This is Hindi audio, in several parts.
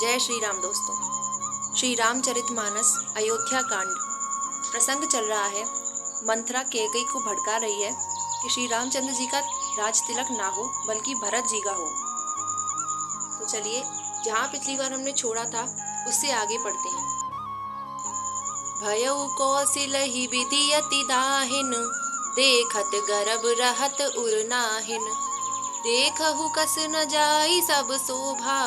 जय श्री राम दोस्तों। श्री रामचरितमानस अयोध्या कांड प्रसंग चल रहा है। मंथरा कैकेयी को भड़का रही है कि श्री रामचंद्र जी का राज तिलक ना हो बल्कि भरत जी का हो। तो चलिए, जहाँ पिछली बार हमने छोड़ा था उससे आगे पढ़ते हैं। भयउ कौशिलहि विधि अति दाहिन, देखत गर्भ रहत उर नाहिन। देखहु कस न जाई सब शोभा,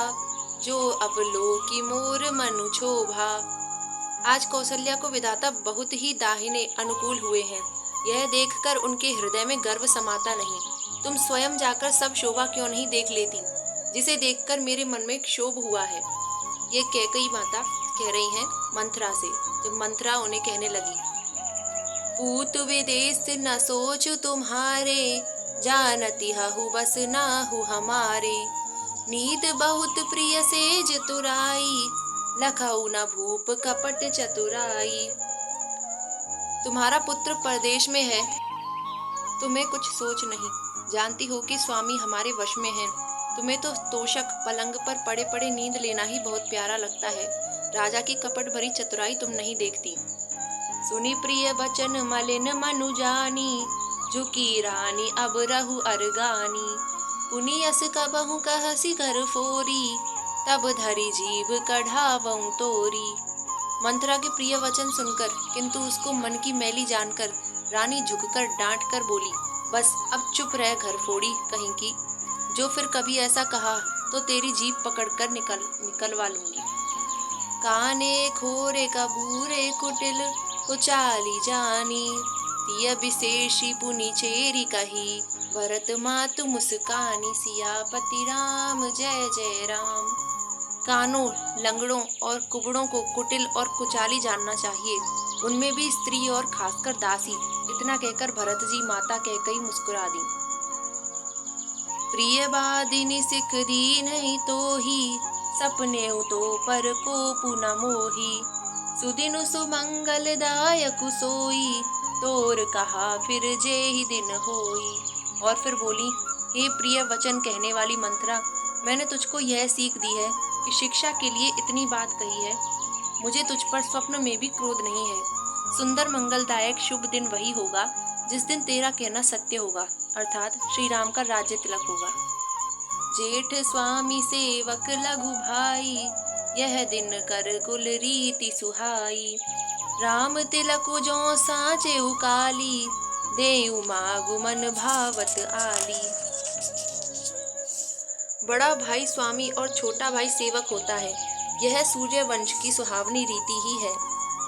जो अवलोकी मोर मनु क्षोभा। आज कौशल्या को विधाता बहुत ही दाहिने अनुकूल हुए हैं। यह देखकर उनके हृदय में गर्व समाता नहीं। तुम स्वयं जाकर सब शोभा क्यों नहीं देख लेती, जिसे देखकर मेरे मन में क्षोभ हुआ है। ये कैकेयी माता कह रही हैं मंथरा से। जब मंथरा उन्हें कहने लगी, पूत विदेश न सोचु तुम्हारे, जानती हहु बस नाहु हमारे। नीत बहुत प्रिय सेज तुराई, लखऊ न भूप कपट चतुराई। तुम्हारा पुत्र परदेश में है, तुम्हें कुछ सोच नहीं। जानती हो कि स्वामी हमारे वश में हैं। तुम्हें तो तोषक पलंग पर पड़े पड़े नींद लेना ही बहुत प्यारा लगता है। राजा की कपट भरी चतुराई तुम नहीं देखती। सुनी प्रिय बचन मलिन मनु जानी, झुकी रानी अब रहु अरगानी। पुनि अस कबहु कहसी कर फोरी, तब धरी जीभ कढ़ावऊं तोरी। मंथरा के प्रिय वचन सुनकर किंतु उसको मन की मैली जानकर रानी झुककर डांट कर बोली, बस अब चुप रह घर फोड़ी कहीं की। जो फिर कभी ऐसा कहा तो तेरी जीभ पकड़कर निकलवा लूंगी। काने खोरे कबूरे कुटिल, कुचाली जानी। तिय विशेषी पुनि चेरी कही, भरत मातु मुस्कानी। सियापति राम जय जय राम। कानों, लंगड़ों और कुबड़ों को कुटिल और कुचाली जानना चाहिए, उनमें भी स्त्री और खासकर दासी। इतना कहकर भरत जी माता कैकेयी मुस्कुरा दी। प्रिय बादिनी सिख दी नहीं तो ही, सपने तो पर को पुन मोही। सुदिन सुमंगल दायक सोई, तोर कहा फिर जे ही दिन होई। और फिर बोली, हे प्रिय वचन कहने वाली मंथरा, मैंने तुझको यह सीख दी है कि शिक्षा के लिए इतनी बात कही है। मुझे तुझ पर स्वप्न में भी क्रोध नहीं है। सुंदर मंगलदायक शुभ दिन वही होगा जिस दिन तेरा कहना सत्य होगा, अर्थात श्री राम का राज्य तिलक होगा। जेठ स्वामी सेवक लघु भाई, यह दिन कर कुल रीति सुहाई। राम तिलक जो साँचे उकाली, देउ मागु मन भावत आली। बड़ा भाई स्वामी और छोटा भाई सेवक होता है, यह सूर्य वंश की सुहावनी रीति ही है।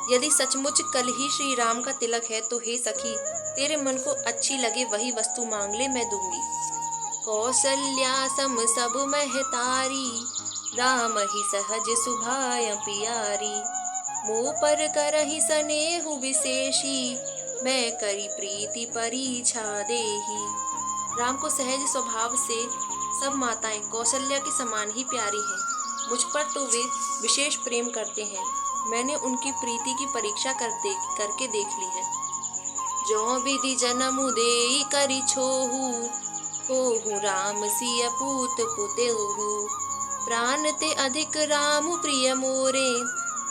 यदि सचमुच कल ही श्री राम का तिलक है तो हे सखी, तेरे मन को अच्छी लगे वही वस्तु मांग ले, मैं दूंगी। कौशल्या सम सब महतारी, राम ही सहज सुभाय पियारी। मुँह पर करहि सनेहु विशेषी, मैं करी प्रीति परीछा देही। राम को सहज स्वभाव से सब माताएं कौशल्या के समान ही प्यारी हैं। मुझ पर तो वे विशेष प्रेम करते हैं। मैंने उनकी प्रीति की परीक्षा करके देख ली है। जो विधि जन्मु देई करि छोहु, होहु राम सिय पूत पुतेहु। प्राण ते अधिक राम प्रिय मोरे,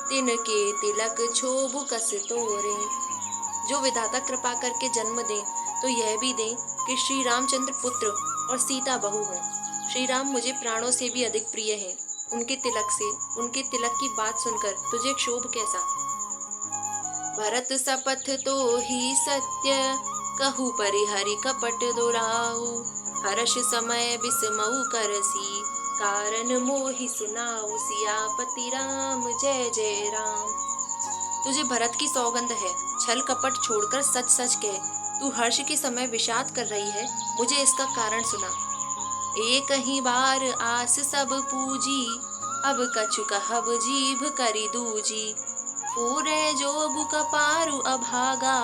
तिनके तिलक क्षोभु कस तोरे। जो विधाता कृपा करके जन्म दें तो यह भी दें कि श्री रामचंद्र पुत्र और सीता बहू हों। श्री राम मुझे प्राणों से भी अधिक प्रिय हैं। उनके तिलक की बात सुनकर तुझे क्षोभ कैसा। भरत सपथ तो ही सत्य, कहु परिहरि कपट दोराऊ। हर्ष समय बिसमऊ करसी, कारण मोहि सुनाऊ। सियापति राम जय जय राम। तुझे भरत की सौगंध है, छल कपट छोड़कर सच सच कह, तू हर्ष के समय विषाद कर रही है, मुझे इसका कारण सुना। एक ही बार आस सब पूजी, अब कछु कहब जीभ करी दूजी। पूरे जोगु कपारु अभागा,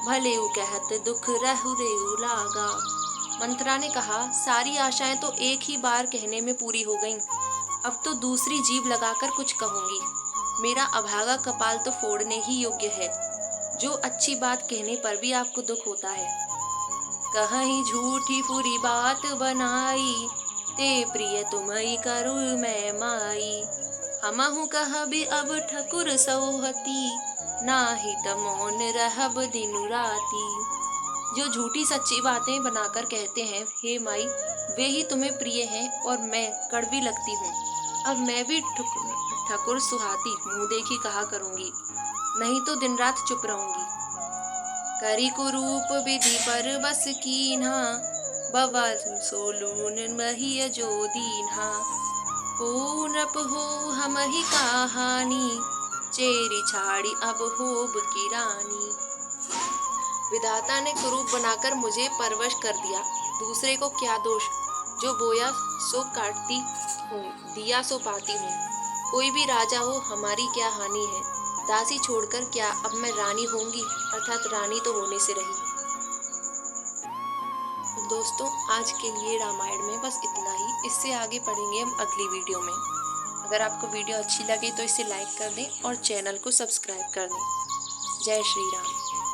भले कहत दुख रहु रेउ लागा। मंथरा ने कहा, सारी आशाएं तो एक ही बार कहने में पूरी हो गईं, अब तो दूसरी जीभ लगाकर कुछ कहूंगी। मेरा अभागा कपाल तो फोड़ने ही योग्य है, जो अच्छी बात कहने पर भी आपको दुख होता है। कहीं झूठी बुरी बात बनाई, ते प्रिय तुमई करू मैं माई। हमहु कहबि अब ठकुर सौहती, नाही त मौन रहब दिनु राती। जो झूठी सच्ची बातें बनाकर कहते हैं, हे माई, वे ही तुम्हें प्रिय हैं और मैं कड़वी लगती हूँ। अब मैं भी ठकुर सुहाती मुंह देखी कहा करूंगी, नहीं तो दिन रात चुप रहूंगी। करी कुरूप विधि पर बस कीन्हा, बवा सोलून मही जो दीन्हा। हो नृप हो हम ही कहानी, चेरी छाड़ी अब होब की रानी। विधाता ने कुरूप बनाकर मुझे परवश कर दिया, दूसरे को क्या दोष। जो बोया सो काटती हूँ, दिया सो पाती हूँ। कोई भी राजा हो, हमारी क्या हानि है। दासी छोड़कर क्या अब मैं रानी होंगी, अर्थात रानी तो होने से रही। दोस्तों, आज के लिए रामायण में बस इतना ही। इससे आगे पढ़ेंगे हम अगली वीडियो में। अगर आपको वीडियो अच्छी लगे तो इसे लाइक कर दें और चैनल को सब्सक्राइब कर दें। जय श्री राम।